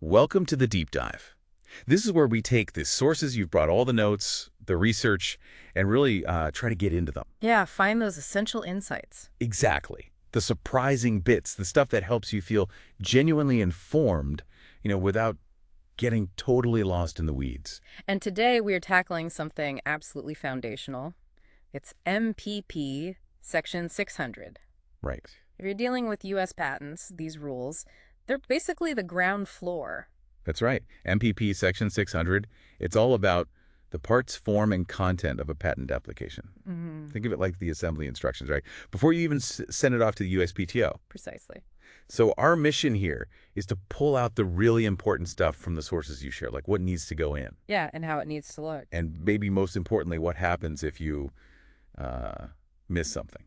Welcome to the deep dive. This is where we take the sources you've brought, all the notes, the research, and really try to get into them. Yeah, find those essential insights. Exactly. The surprising bits, the stuff that helps you feel genuinely informed, without getting totally lost in the weeds. And today we are tackling something absolutely foundational. It's MPP Section 600. Right. If you're dealing with U.S. patents, these rules, they're basically the ground floor. That's right. MPP Section 600, it's all about the parts, form, and content of a patent application. Think of it like the assembly instructions, right? Before you even send it off to the USPTO. Precisely. So our mission here is to pull out the really important stuff from the sources you share, like what needs to go in. Yeah, and how it needs to look. And maybe most importantly, what happens if you miss something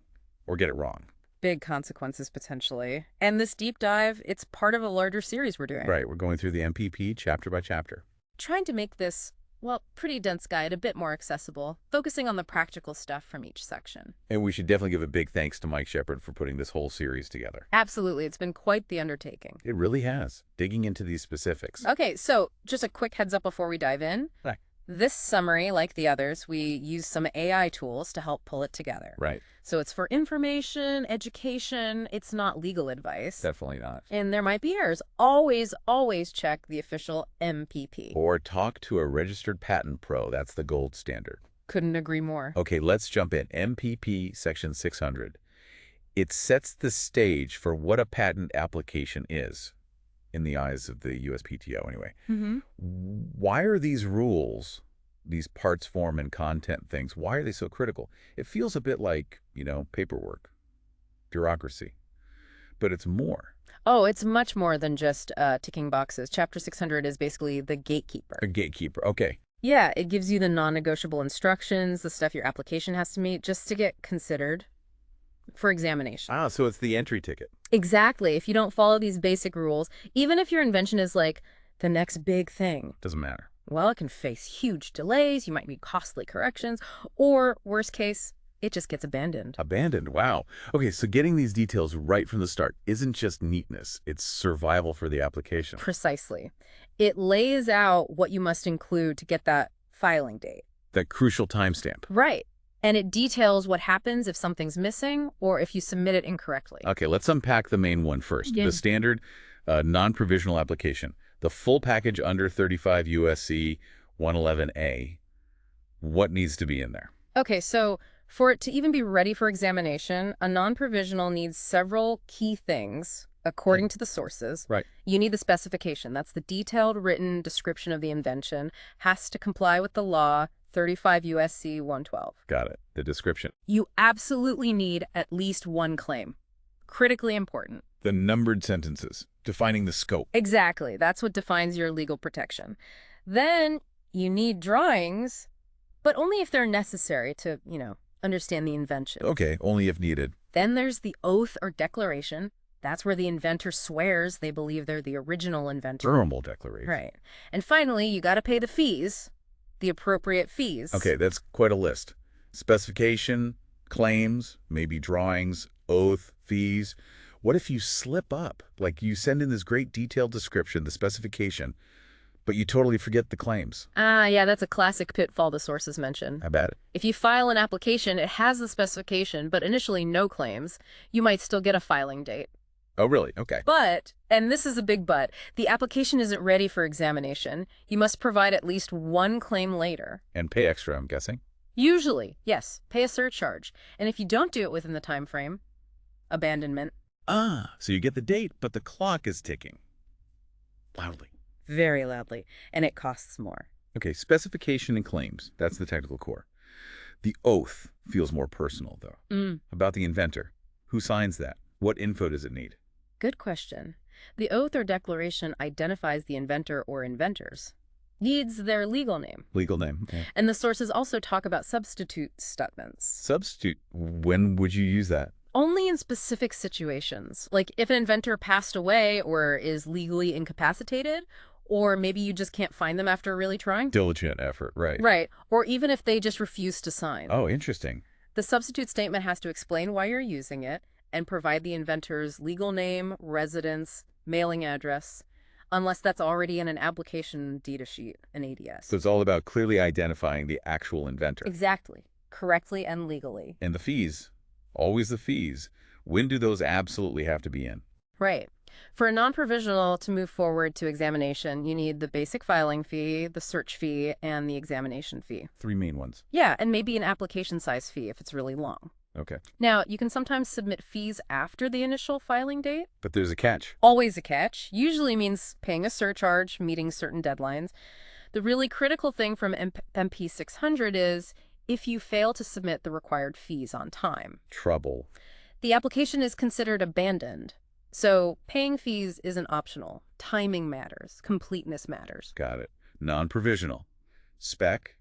or get it wrong. Big consequences, potentially. And this deep dive, it's part of a larger series we're doing. Right. We're going through the MPP chapter by chapter. Trying to make this, well, pretty dense guide a bit more accessible, focusing on the practical stuff from each section. And we should definitely give a big thanks to Mike Shepard for putting this whole series together. Absolutely. It's been quite the undertaking. It really has, digging into these specifics. Okay, so just a quick heads up before we dive in. Right. This summary, like the others, we use some AI tools to help pull it together. Right. So it's for information, education. It's not legal advice. Definitely not. And there might be errors. Always, always check the official MPP. Or talk to a registered patent pro. That's the gold standard. Couldn't agree more. Okay, let's jump in. MPP Section 600. It sets the stage for what a patent application is, in the eyes of the USPTO anyway. Why are these rules, these parts, form, and content things, why are they so critical? It feels a bit like, paperwork, bureaucracy, but it's more. Oh, it's much more than just ticking boxes. Chapter 600 is basically the gatekeeper. A gatekeeper, okay. Yeah, it gives you the non-negotiable instructions, the stuff your application has to meet just to get considered for examination. Ah, so it's the entry ticket. Exactly. If you don't follow these basic rules, even if your invention is like the next big thing, Doesn't matter. well, it can face huge delays, you might need costly corrections, or worst case, it just gets abandoned. Abandoned, wow. Okay, so getting these details right from the start isn't just neatness, it's survival for the application. Precisely. It lays out what you must include to get that filing date. That crucial timestamp. Right. And it details what happens if something's missing or if you submit it incorrectly. Okay, let's unpack the main one first. Yeah. The standard non-provisional application. The full package under 35 U.S.C. 111A. What needs to be in there? Okay, so for it to even be ready for examination, a non-provisional needs several key things according to the sources. Right. You need the specification. That's the detailed written description of the invention. Has to comply with the law, 35 U.S.C. 112. Got it. The description. You absolutely need at least one claim. Critically important. The numbered sentences, defining the scope. Exactly. That's what defines your legal protection. Then you need drawings, but only if they're necessary to, understand the invention. Okay, only if needed. Then there's the oath or declaration. That's where the inventor swears they believe they're the original inventor. Verbal declaration. Right. And finally, you got to pay the fees, the appropriate fees. Okay, that's quite a list. Specification, claims, maybe drawings, oath, fees. What if you slip up? Like you send in this great detailed description, the specification, but you totally forget the claims. Yeah, that's a classic pitfall the sources mention. How about it? If you file an application, it has the specification, but initially no claims, you might still get a filing date. Oh, really? Okay. But, and this is a big but, the application isn't ready for examination. You must provide at least one claim later. And pay extra, I'm guessing. Usually, yes, pay a surcharge. And if you don't do it within the time frame, abandonment. Ah, so you get the date, but the clock is ticking. Loudly. Very loudly. And it costs more. Okay, specification and claims. That's the technical core. The oath feels more personal, though. About the inventor. Who signs that? What info does it need? Good question. The oath or declaration identifies the inventor or inventors. Needs their legal name. Legal name. Okay. And the sources also talk about substitute statements. Substitute. When would you use that? Only in specific situations. Like if an inventor passed away or is legally incapacitated, or maybe you just can't find them after really trying. Diligent effort, right. Right. Or even if they just refuse to sign. Oh, interesting. The substitute statement has to explain why you're using it and provide the inventor's legal name, residence, mailing address. unless that's already in an application data sheet, an ADS. So it's all about clearly identifying the actual inventor. Exactly. Correctly and legally. And the fees, always the fees. When do those absolutely have to be in? Right. For a non-provisional to move forward to examination, you need the basic filing fee, the search fee, and the examination fee. 3 main ones. Yeah, and maybe an application size fee if it's really long. Okay. Now, you can sometimes submit fees after the initial filing date. But there's a catch. Always a catch. Usually means paying a surcharge, meeting certain deadlines. The really critical thing from MP 600 is if you fail to submit the required fees on time. Trouble. The application is considered abandoned. So paying fees isn't optional. Timing matters. Completeness matters. Got it. Non-provisional. Spec,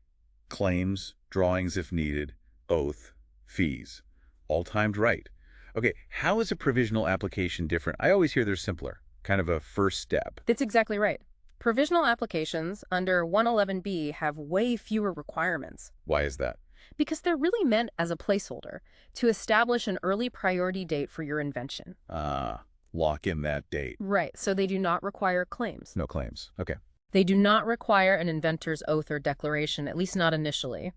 claims, drawings if needed, oath, fees. All timed right. Okay, how is a provisional application different? I always hear they're simpler. Kind of a first step. That's exactly right. Provisional applications under 111B have way fewer requirements. Why is that? Because they're really meant as a placeholder to establish an early priority date for your invention. Lock in that date. Right, so they do not require claims. No claims. Okay. They do not require an inventor's oath or declaration, at least not initially.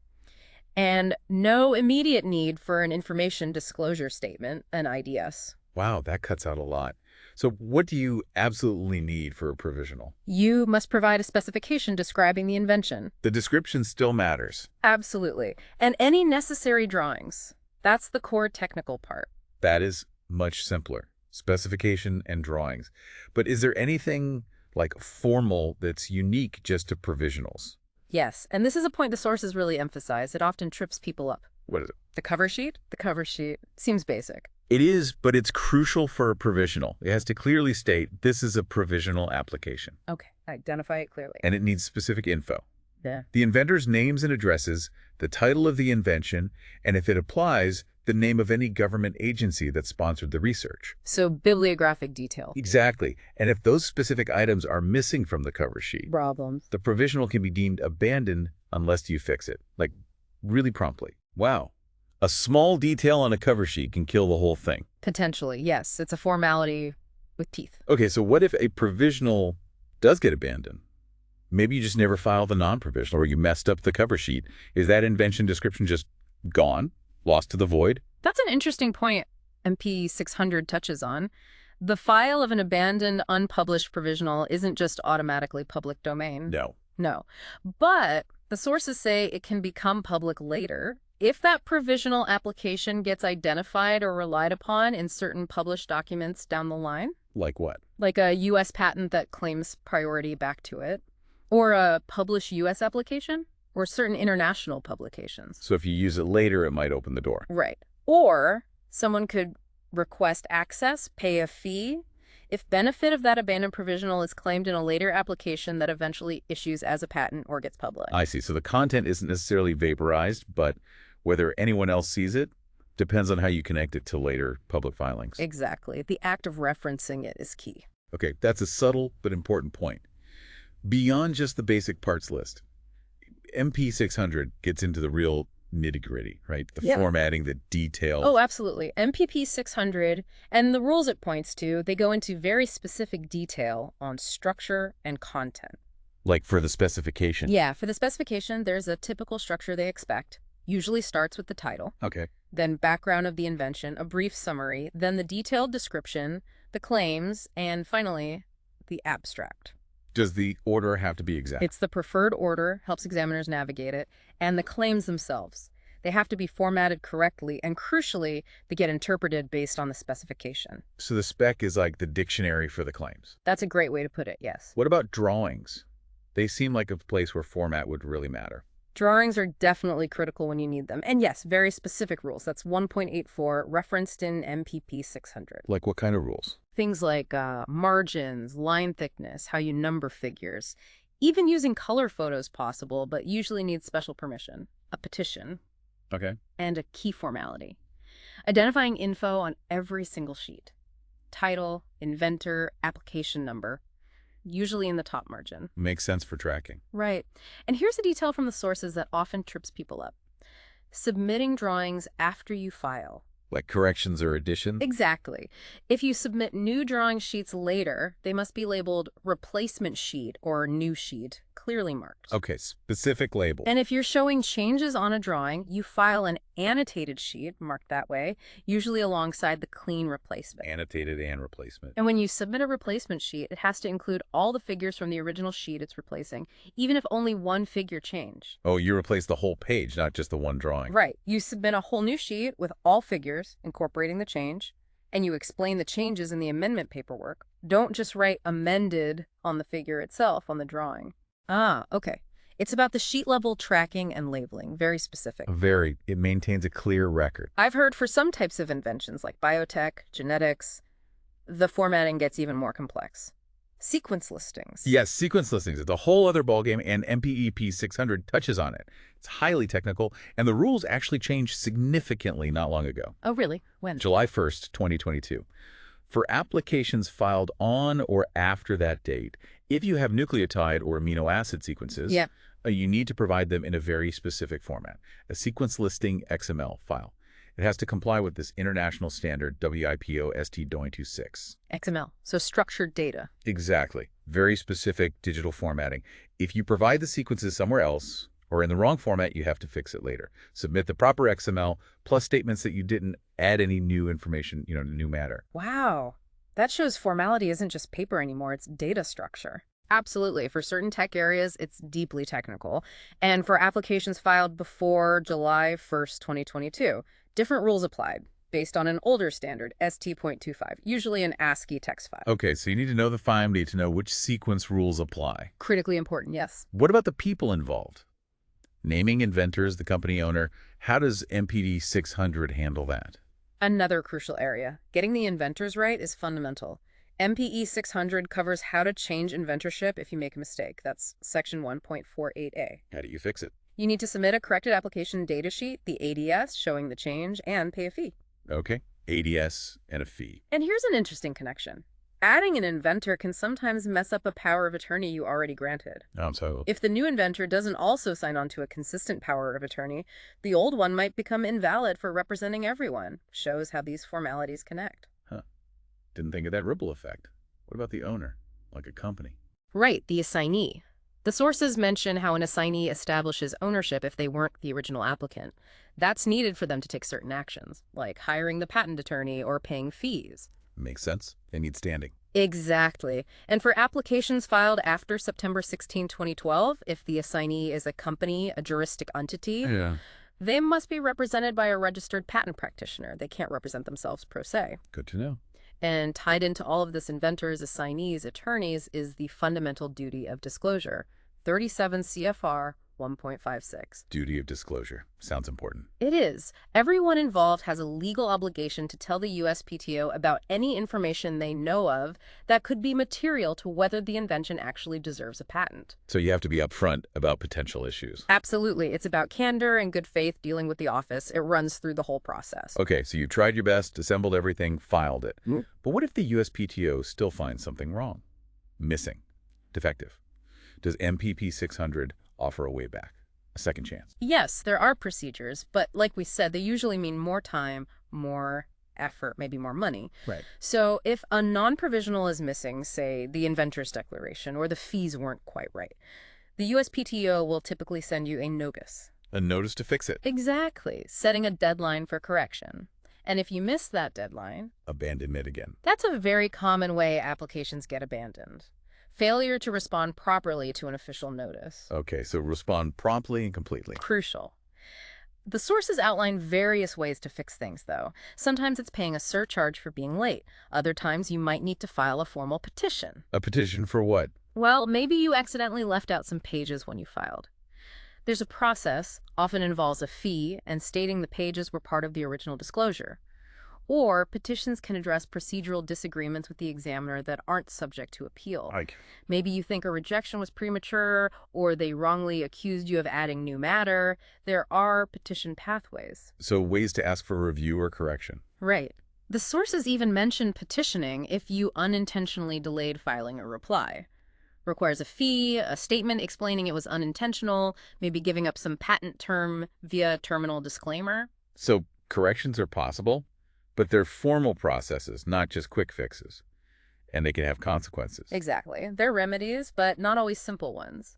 And no immediate need for an information disclosure statement, an IDS. Wow, that cuts out a lot. So what do you absolutely need for a provisional? You must provide a specification describing the invention. The description still matters. Absolutely. And any necessary drawings. That's the core technical part. That is much simpler. Specification and drawings. But is there anything like formal that's unique just to provisionals? Yes, and this is a point the sources really emphasize. It often trips people up. What is it? The cover sheet? The cover sheet seems basic. It is, but it's crucial for a provisional. It has to clearly state this is a provisional application. Okay, identify it clearly. And it needs specific info. Yeah. The inventor's names and addresses, the title of the invention, and if it applies, the name of any government agency that sponsored the research. So bibliographic detail. Exactly. And if those specific items are missing from the cover sheet, Problems. the provisional can be deemed abandoned unless you fix it, like really promptly. Wow. A small detail on a cover sheet can kill the whole thing. Potentially, yes. It's a formality with teeth. Okay, so what if a provisional does get abandoned? Maybe you just never filed the non-provisional or you messed up the cover sheet. Is that invention description just gone? Lost to the void? That's an interesting point MP 600 touches on. The file of an abandoned, unpublished provisional isn't just automatically public domain. No. No. But the sources say it can become public later if that provisional application gets identified or relied upon in certain published documents down the line. Like what? Like a U.S. patent that claims priority back to it, or a published U.S. application, or certain international publications. So if you use it later, it might open the door. Right. Or someone could request access, pay a fee, if benefit of that abandoned provisional is claimed in a later application that eventually issues as a patent or gets published. I see. So the content isn't necessarily vaporized, but whether anyone else sees it depends on how you connect it to later public filings. Exactly. The act of referencing it is key. Okay, that's a subtle but important point. Beyond just the basic parts list, MP 600 gets into the real nitty-gritty, right? The formatting, the detail. Oh, absolutely. MPP 600 and the rules it points to, they go into very specific detail on structure and content. Like for the specification? Yeah, for the specification, there's a typical structure they expect. Usually starts with the title. Okay. Then background of the invention, a brief summary, then the detailed description, the claims, and finally, the abstract. Does the order have to be exact? It's the preferred order, helps examiners navigate it, and the claims themselves. They have to be formatted correctly, and crucially, they get interpreted based on the specification. So the spec is like the dictionary for the claims. That's a great way to put it, yes. What about drawings? They seem like a place where format would really matter. Drawings are definitely critical when you need them. And yes, very specific rules. That's 1.84, referenced in MPP 600. Like what kind of rules? Things like margins, line thickness, how you number figures. Even using color photos possible, but usually needs special permission, a petition, Okay. and a key formality. Identifying info on every single sheet. Title, inventor, application number. Usually in the top margin. Makes sense for tracking. Right. And here's a detail from the sources that often trips people up. Submitting drawings after you file. Like corrections or additions? Exactly. If you submit new drawing sheets later, they must be labeled replacement sheet or new sheet, clearly marked. Okay, specific label. And if you're showing changes on a drawing, you file an annotated sheet, marked that way, usually alongside the clean replacement. Annotated and replacement. And when you submit a replacement sheet, it has to include all the figures from the original sheet it's replacing, even if only one figure changed. Oh, you replace the whole page, not just the one drawing. Right. You submit a whole new sheet with all figures, incorporating the change, and you explain the changes in the amendment paperwork. Don't just write amended on the figure itself on the drawing. Ah, okay. It's about the sheet level tracking and labeling, very specific. Very. It maintains a clear record. I've heard for some types of inventions like biotech, genetics, the formatting gets even more complex. Sequence listings. Yes, sequence listings. It's a whole other ballgame, and MPEP 600 touches on it. It's highly technical, and the rules actually changed significantly not long ago. Oh, really? When? July 1st, 2022. For applications filed on or after that date, if you have nucleotide or amino acid sequences, you need to provide them in a very specific format, a sequence listing XML file. It has to comply with this international standard WIPO ST.26. XML, so structured data. Exactly. Very specific digital formatting. If you provide the sequences somewhere else or in the wrong format, you have to fix it later. Submit the proper XML plus statements that you didn't add any new information, new matter. Wow. That shows formality isn't just paper anymore, it's data structure. Absolutely. For certain tech areas, it's deeply technical. And for applications filed before July 1st, 2022, different rules applied based on an older standard, ST.25, usually an ASCII text file. Okay, so you need to know the file, need to know which sequence rules apply. Critically important, yes. What about the people involved? Naming inventors, the company owner. How does MPD 600 handle that? Another crucial area. Getting the inventors right is fundamental. MPE 600 covers how to change inventorship if you make a mistake. That's section 1.48a. How do you fix it? You need to submit a corrected application data sheet, the ADS, showing the change, and pay a fee. Okay, ADS and a fee. And here's an interesting connection. Adding an inventor can sometimes mess up a power of attorney you already granted. So If the new inventor doesn't also sign on to a consistent power of attorney, the old one might become invalid for representing everyone. Shows how these formalities connect. didn't think of that ripple effect. What about the owner, like a company? Right, the assignee. The sources mention how an assignee establishes ownership if they weren't the original applicant. That's needed for them to take certain actions, like hiring the patent attorney or paying fees. Makes sense. They need standing. Exactly. And for applications filed after September 16, 2012, if the assignee is a company, a juristic entity, they must be represented by a registered patent practitioner. They can't represent themselves pro se. Good to know. And tied into all of this, inventors, assignees, attorneys, is the fundamental duty of disclosure, 37 CFR 1.56. Duty of disclosure. Sounds important. It is. Everyone involved has a legal obligation to tell the USPTO about any information they know of that could be material to whether the invention actually deserves a patent. So you have to be upfront about potential issues. Absolutely. It's about candor and good faith dealing with the office. It runs through the whole process. Okay, so you tried your best, assembled everything, filed it. But what if the USPTO still finds something wrong? Missing. Defective. Does MPP 600 offer a way back? A second chance? Yes, there are procedures, but like we said, they usually mean more time, more effort, maybe more money. Right. So if a non-provisional is missing, say the inventor's declaration, or the fees weren't quite right, the USPTO will typically send you a notice. A notice to fix it. Exactly, setting a deadline for correction. And if you miss that deadline, Abandonment again. that's a very common way applications get abandoned. Failure to respond properly to an official notice. Okay, so respond promptly and completely. Crucial. The sources outline various ways to fix things, though. Sometimes it's paying a surcharge for being late. Other times you might need to file a formal petition. A petition for what? Well, maybe you accidentally left out some pages when you filed. There's a process, often involves a fee, and stating the pages were part of the original disclosure. Or petitions can address procedural disagreements with the examiner that aren't subject to appeal. Maybe you think a rejection was premature, or they wrongly accused you of adding new matter. There are petition pathways. So ways to ask for review or correction. Right. The sources even mention petitioning if you unintentionally delayed filing a reply. Requires a fee, a statement explaining it was unintentional, maybe giving up some patent term via terminal disclaimer. So corrections are possible, But they're formal processes, not just quick fixes. And they can have consequences. Exactly. They're remedies, but not always simple ones.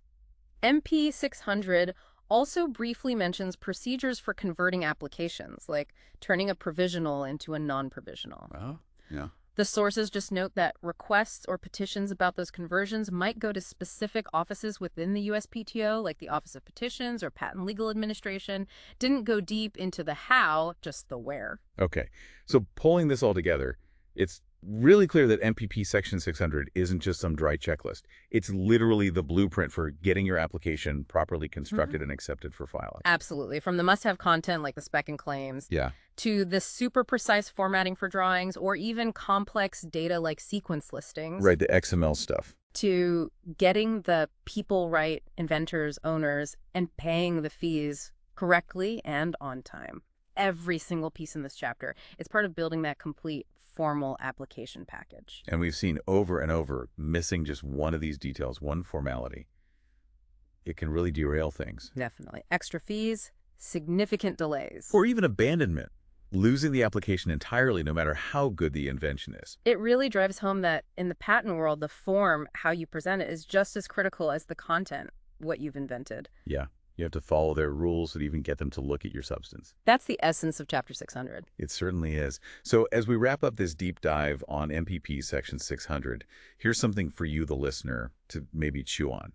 MP 600 also briefly mentions procedures for converting applications, like turning a provisional into a non-provisional. Oh, yeah. The sources just note that requests or petitions about those conversions might go to specific offices within the USPTO, like the Office of Petitions or Patent Legal Administration. Didn't go deep into the how, just the where. Okay. So pulling this all together, it's really clear that MPP Section 600 isn't just some dry checklist. It's literally the blueprint for getting your application properly constructed and accepted for filing. Absolutely. From the must-have content like the spec and claims, Yeah. to the super precise formatting for drawings, or even complex data like sequence listings. Right, the XML stuff. To getting the people right, inventors, owners, and paying the fees correctly and on time. Every single piece in this chapter. It's part of building that complete formal application package. And we've seen over and over, missing just one of these details, one formality, it can really derail things. Definitely. Extra fees, significant delays. Or even abandonment, losing the application entirely no matter how good the invention is. It really drives home that in the patent world, the form, how you present it, is just as critical as the content, what you've invented. Yeah. You have to follow their rules to even get them to look at your substance. That's the essence of Chapter 600. It certainly is. So as we wrap up this deep dive on MPP Section 600, here's something for you, the listener, to maybe chew on.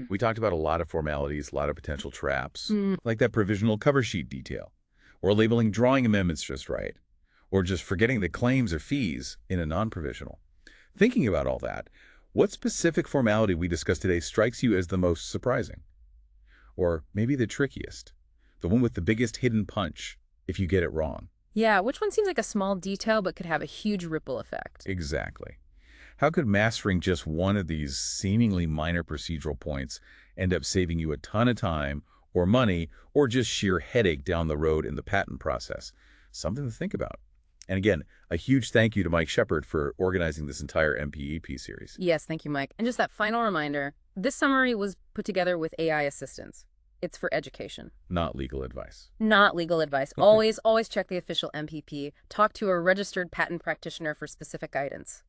We talked about a lot of formalities, a lot of potential traps, like that provisional cover sheet detail, or labeling drawing amendments just right, or just forgetting the claims or fees in a non-provisional. Thinking about all that, what specific formality we discussed today strikes you as the most surprising? Or maybe the trickiest, the one with the biggest hidden punch if you get it wrong. Yeah, which one seems like a small detail but could have a huge ripple effect? Exactly. How could mastering just one of these seemingly minor procedural points end up saving you a ton of time or money or just sheer headache down the road in the patent process? Something to think about. And again, a huge thank you to Mike Shepard for organizing this entire MPEP series. Yes, thank you, Mike. And just that final reminder, this summary was put together with AI assistance. It's for education. Not legal advice. Not legal advice. Okay. Always check the official MPP. Talk to a registered patent practitioner for specific guidance.